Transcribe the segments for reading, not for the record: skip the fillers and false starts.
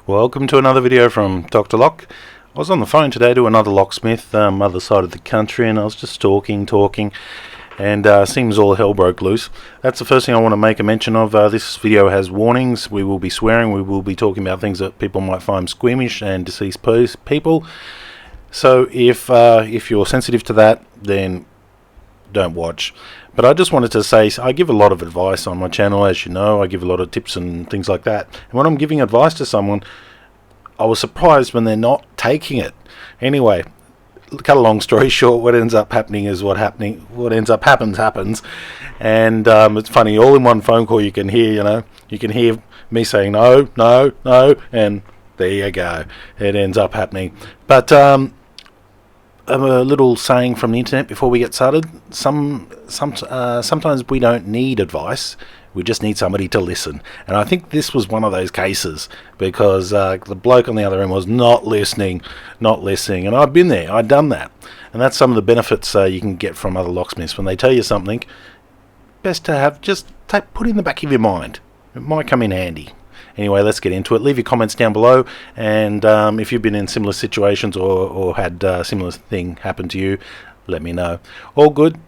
Welcome to another video from Dr. Lock. I was on the phone today to another locksmith, other side of the country, and I was just talking, and seems all hell broke loose. That's the first thing I want to make a mention of. This video has warnings. We will be swearing. We will be talking about things that people might find squeamish and deceased people. So if you're sensitive to that, then don't watch. But I just wanted to say, I give a lot of advice on my channel, as you know. I give a lot of tips and things like that. And when I'm giving advice to someone, I was surprised when they're not taking it. Anyway, cut a long story short, what ends up happening is what ends up happens. And it's funny, all in one phone call you can hear, you can hear me saying no, and there you go. It ends up happening. But a little saying from the internet before we get started. Sometimes we don't need advice, we just need somebody to listen. And I think this was one of those cases, because the bloke on the other end was not listening. And I've been there, I've done that. And that's some of the benefits you can get from other locksmiths. When they tell you something, best to have put in the back of your mind. It might come in handy. Anyway, let's get into it. Leave your comments down below, and if you've been in similar situations or had a similar thing happen to you, let me know. All good?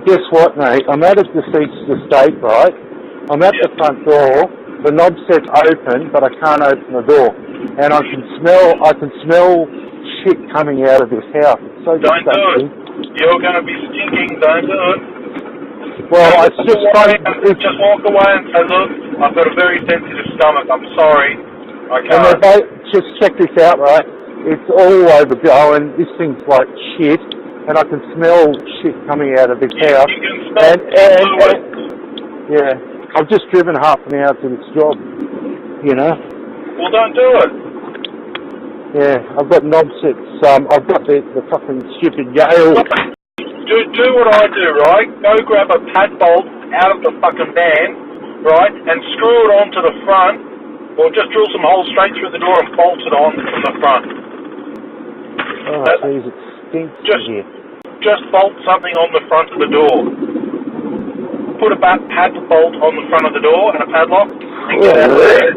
Guess what, mate? I'm at a deceased estate, right? I'm at the front door. The knob says open, but I can't open the door, and I can smell shit coming out of this house. It's so disgusting. Don't do it. You're going to be stinking. Don't do it. Well, it's just just walk away and say, look, I've got a very sensitive stomach. I'm sorry. I can't. And just check this out, right? It's all overblowing. This thing's like shit, and I can smell shit coming out of this house. You can smell it. Yeah, I've just driven half an hour to this job, Well, don't do it. Yeah, I've got knob sets. I've got the fucking stupid Yale. Do what I do, right? Go grab a pad bolt out of the fucking van, right, and screw it onto the front, or just drill some holes straight through the door and bolt it on from the front. Oh, jeez, it stinks here. Just bolt something on the front of the door. Put a pad bolt on the front of the door and a padlock, and get out of there.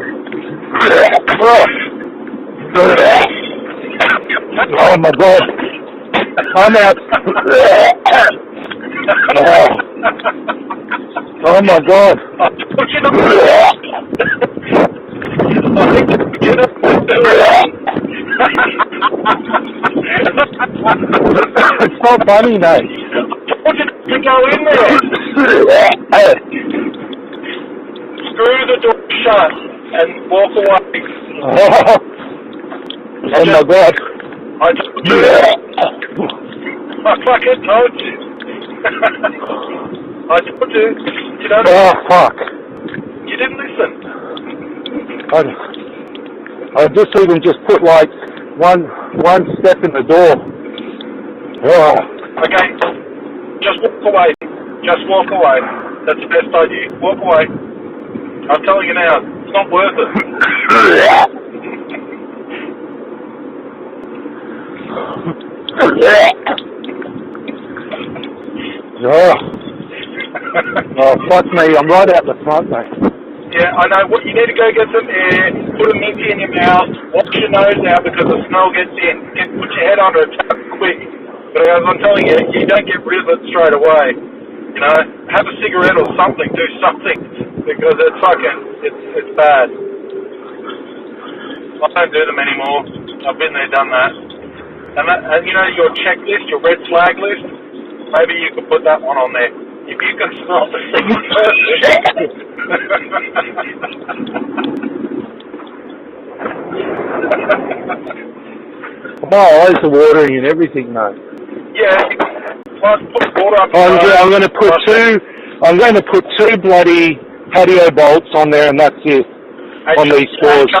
Oh my God. I'm out. Oh my God. It's not funny, mate. I told you to go in there. Screw the door shut and walk away. Oh my God. I told you. I fucking told you. I told you. You don't. Oh fuck. You didn't listen. I just put like one step in the door. Oh. Okay. Just walk away. Just walk away. That's the best idea. Walk away. I'm telling you now, it's not worth it. Oh, fuck me, I'm right out the front, mate. Yeah, I know. You need to go get some air, put a minty in your mouth, wash your nose out because the smell gets in. Put your head under a tap quick. But as I'm telling you, you don't get rid of it straight away. Have a cigarette or something, do something, because it's bad. I don't do them anymore. I've been there, done that. And your checklist, your red flag list, maybe you could put that one on there. If you can smell the single person. My eyes are watering and everything, mate. Yeah. Plus, put water up. I'm going to put two bloody patio bolts on there, and that's it. On these floors.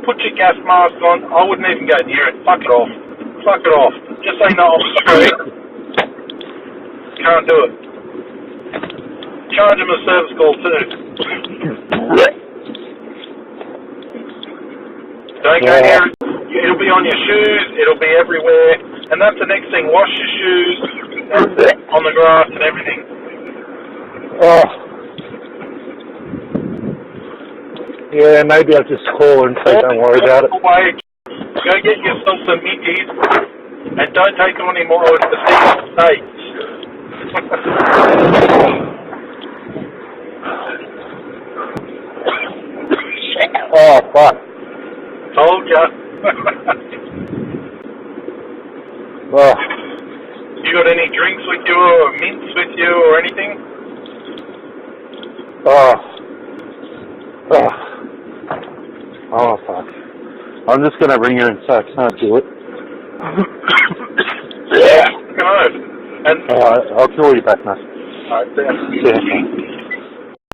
Put your gas mask on. I wouldn't even go near it. Fuck it off. Just say no, I'm sorry. Can't do it. Charge him a service call too. Don't go near it. It'll be on your shoes. It'll be everywhere. And that's the next thing. Wash your shoes on the grass and everything. Oh. Yeah, maybe I'll just call and say don't worry about it. Away. Go get yourself some Mickeys and don't take on any more of the steaks. Oh, fuck. Told ya. Oh. You got any drinks with you or mints with you or anything? Oh. Oh. Oh, fuck. I'm just going to ring her and say I can't do it. Yeah. Go. And Alright, I'll call you back now. alright, Yeah.